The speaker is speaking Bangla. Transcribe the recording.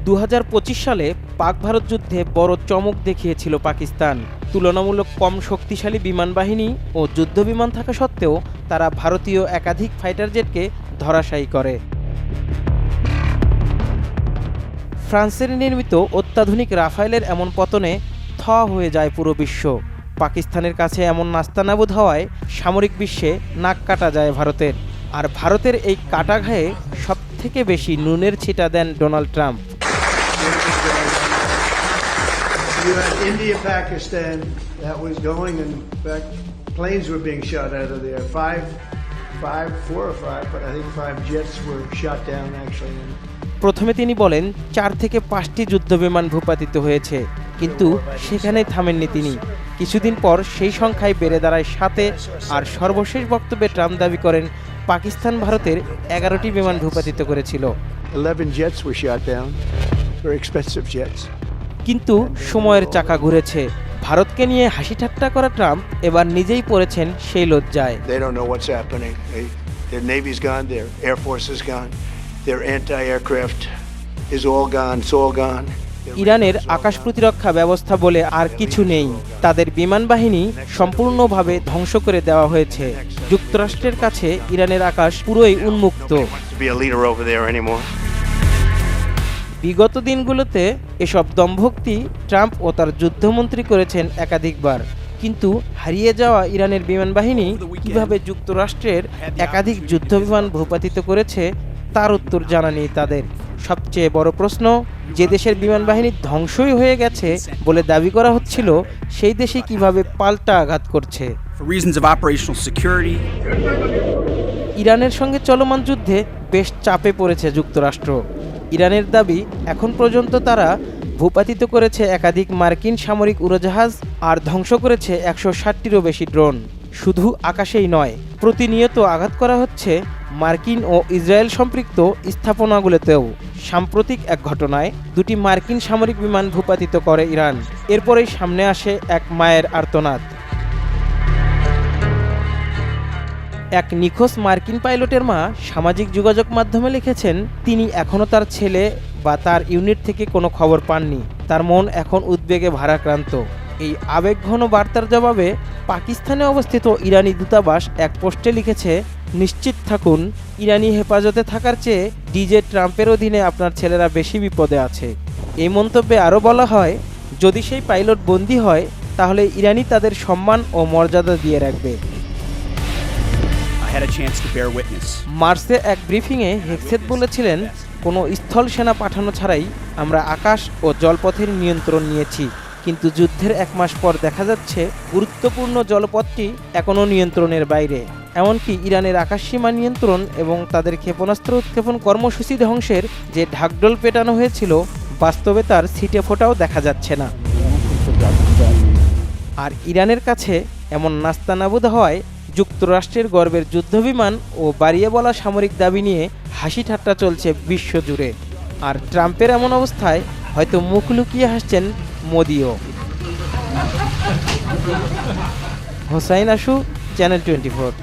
2025 সালে পাক ভারত যুদ্ধে বড় চমক দেখিয়েছিল পাকিস্তান। তুলনামূলক কম শক্তিশালী বিমান বাহিনী ও যুদ্ধ বিমান থাকা সত্ত্বেও তারা ভারতীয় একাধিক ফাইটার জেটকে ধরাশায়ী করে। ফ্রান্সের নির্মিত অত্যাধুনিক রাফায়েলের এমন পতনে হয়ে যায় পুরো বিশ্ব। পাকিস্তানের কাছে এমন নাস্তানাবুদ হওয়ায় সামরিক বিশ্বে নাক কাটা যায় ভারতের। আর ভারতের এই কাটা ঘায়ে সবথেকে বেশি নুনের ছিটা দেন Donald Trump. India, Pakistan, that was going, and in fact, planes were being shot out of there. Four or five, but I think 5 jets were shot down actually. প্রথমে তিনি বলেন 4 থেকে 5টি যুদ্ধবিমান ভূপাতিত হয়েছে, কিন্তু সেখানেই থামেননি তিনি। কিছুদিন পর সেই সংখ্যায় বেড়ে দাঁড়ায় 7-এ, আর সর্বশেষ বক্তব্যে ট্রাম্প দাবি করেন পাকিস্তান ভারতের 11টি বিমান ভূপাতিত করেছিল। 11 jets were shot down. Very expensive jets. কিন্তু সময়ের চাকা ঘুরেছে। ভারতকে নিয়ে হাসি ঠাট্টা করা ট্রাম্প এবার নিজেই পড়েছেন সেই লজ্জায়। They don't know what's happening. Their navy's gone, their air force is gone, their anti-aircraft is all gone, it's all gone. ইরানের আকাশ প্রতিরক্ষা ব্যবস্থা বলে আর কিছু নেই। তাদের বিমান বাহিনী সম্পূর্ণভাবে ধ্বংস করে দেওয়া হয়েছে। যুক্তরাষ্ট্রের কাছে ইরানের আকাশ পুরোই উন্মুক্ত। বিগত দিনগুলোতে এসব দম্ভক্তি ট্রাম্প ও তার যুদ্ধমন্ত্রী করেছেন একাধিকবার, কিন্তু হারিয়ে যাওয়া ইরানের বিমান বাহিনী কিভাবে যুক্তরাষ্ট্রের একাধিক যুদ্ধবিমান ভূপাতিত করেছে তার উত্তর জানা নেই তাদের। সবচেয়ে বড় প্রশ্ন, যে দেশের বিমান বাহিনী ধ্বংসই হয়ে গেছে বলে দাবি করা হচ্ছিল, সেই দেশে কিভাবে পাল্টা আঘাত করছে। ইরানের সঙ্গে চলমান যুদ্ধে বেশ চাপে পড়েছে যুক্তরাষ্ট্র। ইরানের দাবি, এখন পর্যন্ত তারা ভূপাতিত করেছে একাধিক মার্কিন সামরিক উড়োজাহাজ আর ধ্বংস করেছে 160টিরও বেশি ড্রোন। শুধু আকাশেই নয়, প্রতিনিয়ত আঘাত করা হচ্ছে মার্কিন ও ইসরায়েল সম্পৃক্ত স্থাপনাগুলোতেও। সাম্প্রতিক এক ঘটনায় 2টি মার্কিন সামরিক বিমান ভূপাতিত করে ইরান। এরপরেই সামনে আসে এক মায়ের আর্তনাদ। এক নিখোঁজ মার্কিন পাইলটের মা সামাজিক যোগাযোগ মাধ্যমে লিখেছেন, তিনি এখনও তার ছেলে বা তার ইউনিট থেকে কোনো খবর পাননি। তার মন এখন উদ্বেগে ভারাক্রান্ত। এই আবেগঘন বার্তার জবাবে পাকিস্তানে অবস্থিত ইরানি দূতাবাস এক পোস্টে লিখেছে, নিশ্চিত থাকুন, ইরানি হেফাজতে থাকার চেয়ে ডিজে ট্রাম্পের অধীনে আপনার ছেলেরা বেশি বিপদে আছে। এই মন্তব্যে আরও বলা হয়, যদি সেই পাইলট বন্দী হয় তাহলে ইরানি তাদের সম্মান ও মর্যাদা দিয়ে রাখবে। মার্চে এক ব্রিফিংয়ে হেক্সেট বলেছিলেন, কোনো স্থল সেনা পাঠানো ছাড়াই আমরা আকাশ ও জলপথের নিয়ন্ত্রণ নিয়েছি, কিন্তু যুদ্ধের 1 মাস পর দেখা যাচ্ছে গুরুত্বপূর্ণ জলপথটি এখনও নিয়ন্ত্রণের বাইরে। এমনকি ইরানের আকাশসীমা নিয়ন্ত্রণ এবং তাদের ক্ষেপণাস্ত্র উৎক্ষেপণ কর্মসূচি ধ্বংসের যে ঢাকঢোল পেটানো হয়েছিল, বাস্তবে তার ছিটে ফোঁটাও দেখা যাচ্ছে না। আর ইরানের কাছে এমন নাস্তানাবুদ হওয়ায় যুক্তরাষ্ট্রের গর্বের যুদ্ধবিমান ও বাড়িয়ে বলা সামরিক দাবি নিয়ে হাসি ঠাট্টা চলছে বিশ্বজুড়ে। আর ট্রাম্পের এমন অবস্থায় হয়তো মুখ লুকিয়ে হাসছেন মোদিও। হোসাইন আশু, চ্যানেল 24।